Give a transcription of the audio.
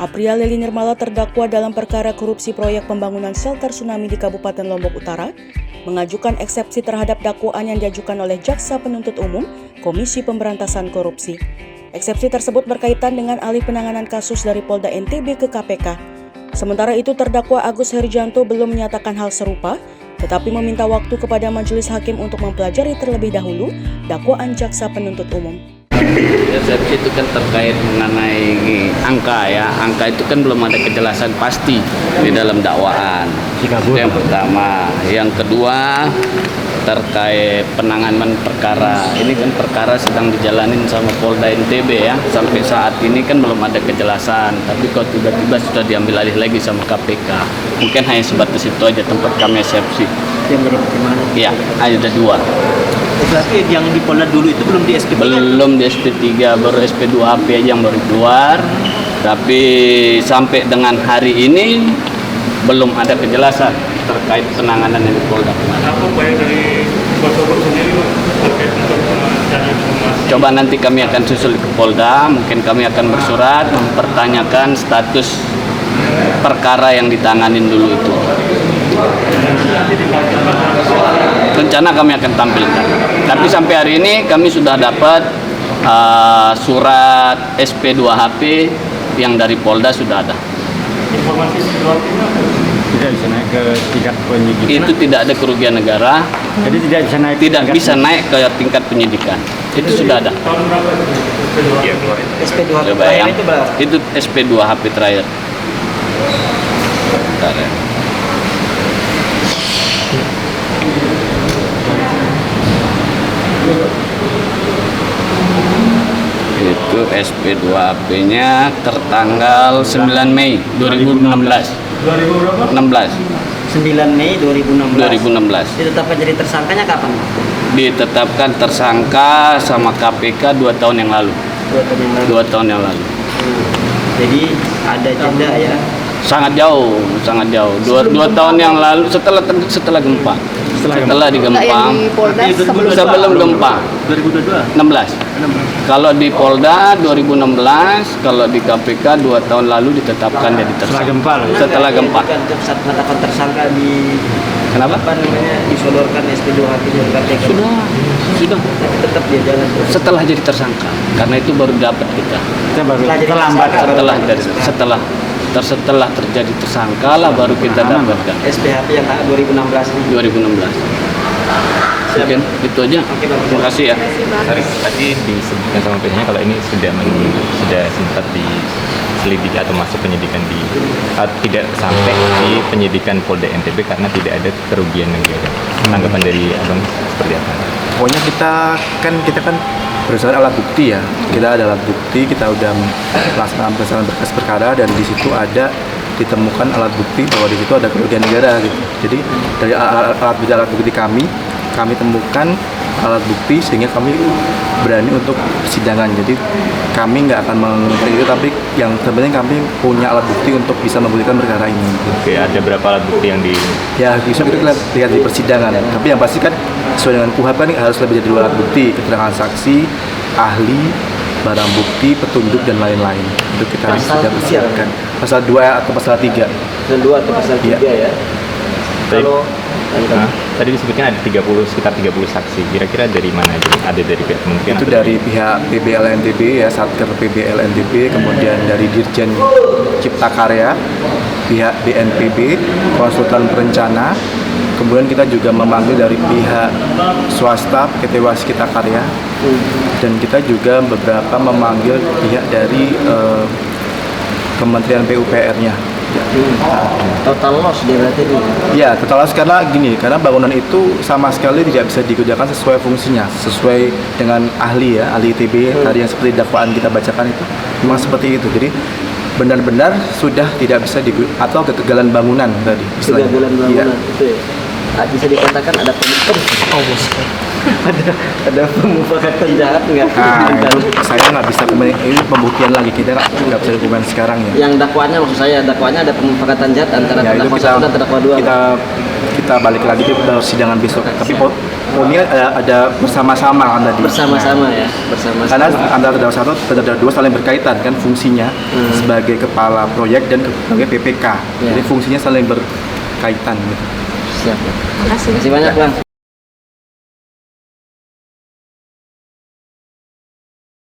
Apria Leli Nirmala terdakwa dalam perkara korupsi proyek pembangunan shelter tsunami di Kabupaten Lombok Utara, mengajukan eksepsi terhadap dakwaan yang diajukan oleh Jaksa Penuntut Umum, Komisi Pemberantasan Korupsi. Eksepsi tersebut berkaitan dengan alih penanganan kasus dari Polda NTB ke KPK. Sementara itu terdakwa Agus Herjanto belum menyatakan hal serupa, tetapi meminta waktu kepada majelis hakim untuk mempelajari terlebih dahulu dakwaan Jaksa Penuntut Umum. Eksepsi itu kan terkait mengenai angka ya. Angka itu kan belum ada kejelasan pasti di dalam dakwaan. Itu yang pertama. Yang kedua terkait penanganan perkara. Ini kan perkara sedang dijalanin sama Polda NTB ya. Sampai saat ini kan belum ada kejelasan. Tapi kok tiba-tiba sudah diambil alih lagi sama KPK. Mungkin hanya sebatas itu aja tempat kami eksepsi. Yang jadi pertimbangan? Iya, ada dua. Berarti yang di Polda dulu itu belum di SP3? Belum di SP3, baru SP2HP aja yang baru keluar. Tapi sampai dengan hari ini belum ada kejelasan terkait penanganan yang di Polda. Apa upaya dari Polda sendiri terkait untuk mencari informasi? Coba nanti kami akan susul ke Polda, mungkin kami akan bersurat mempertanyakan status perkara yang ditanganin dulu itu. Rencana kami akan tampilkan. Tapi sampai hari ini kami sudah dapat surat SP2HP yang dari Polda sudah ada. Informasi situasinya tidak bisa naik ke tingkat penyidikan. Itu tidak ada kerugian negara. Jadi tidak bisa naik. Tidak bisa naik ke tingkat penyidikan. Itu sudah ada. tahun berapa itu? SP2 Coba terakhir yang itu berapa? itu SP2HP terakhir. Bentar ya. Itu SP2HP-nya tertanggal 9 Mei 2016. 2000 berapa? 16. 9 Mei 2016. 2016. Ditetapkan jadi tersangkanya kapan? Ditetapkan tersangka sama KPK 2 tahun yang lalu. 2 tahun yang lalu. 2 tahun yang lalu. Jadi ada jeda ya. Sangat jauh, sangat jauh. 2 tahun yang lalu setelah gempa. Setelah di Gempa. Yang di Polda Sebelum gempa. 2022. 16. Kalau di Polda 2016, kalau di KPK 2 tahun lalu ditetapkan jadi Setelah tersangka. gempa loh. Setelah gempa. Bukan saat penetapan tersangka di Kenapa? apa namanya disodorkan SP2HP dari KPK. Sudah. Tapi tetap dia jalan terus. Setelah jadi tersangka. Karena itu baru dapat kita. Kita baru Setelah jadi terlambat. tersangka. Setelah terjadi tersangka lah baru kita dapatkan. SPHP yang 2016 ini. 2016. Mungkin itu aja. Oke, Bang. Terima kasih ya. Sorry, tadi disebutkan sama pihaknya kalau ini sudah sempat diselidiki atau masuk penyidikan tidak sampai di penyidikan Polda NTB karena tidak ada kerugian negara. Tanggapan dari abang seperti apa? Pokoknya kita kan berdasarkan alat bukti ya. Kita ada alat bukti, kita udah melaksanakan berdasarkan berkas perkara dan di situ ada ditemukan alat bukti bahwa di situ ada kerugian negara gitu. Jadi dari alat bukti kami temukan alat bukti sehingga kami berani untuk persidangan. Jadi kami nggak akan mengungkap itu, tapi yang sebenarnya kami punya alat bukti untuk bisa membuktikan perkara ini. Oke, ada berapa alat bukti yang di Ya bisa kita lihat di persidangan. Tapi yang pasti kan sesuai dengan KUHP kan harus lebih dari 2 alat bukti, keterangan saksi, ahli, barang bukti, petunjuk dan lain-lain. Itu kita harus sudah persiapkan. Pasal 2 atau pasal 3. Pasal 2 atau pasal 3 ya. Kalau tadi disebutkan ada sekitar 30 saksi. Kira-kira dari mana aja? Ada dari pihak kementerian? Itu atau dari pihak PBLNTB ya, Satker PBLNTB, kemudian dari Dirjen Cipta Karya, pihak BNPB, konsultan perencana, kemudian kita juga memanggil dari pihak swasta PT Waskita Karya, dan kita juga beberapa memanggil pihak dari Kementerian PUPR-nya. total loss dia berarti ini. Ya, total loss karena gini, karena bangunan itu sama sekali tidak bisa digunakan sesuai fungsinya, sesuai dengan ahli ya, ahli ITB tadi yang seperti dakwaan kita bacakan itu memang seperti itu. Jadi benar-benar sudah tidak bisa atau kegagalan bangunan tadi istilahnya. Kegagalan Iya. bangunan itu ya. Bisa dikatakan ada ada pemufakatan jahat nggak? Saya nggak bisa komen, ini pembuktian lagi, kita nggak bisa komen sekarang ya. Yang dakwaannya maksud saya, dakwaannya ada pemufakatan jahat antara Ya, itu terdakwa 1 dan terdakwa 2. kita balik lagi ke persidangan besok. Tapi Oh, ini ada bersama-sama kan tadi. Bersama-sama ya, bersama-sama. Karena antara terdakwa satu dan terdakwa dua saling berkaitan kan fungsinya sebagai kepala proyek dan sebagai PPK. Ya. Jadi fungsinya saling berkaitan gitu. Siap. Terima kasih banyak Bang.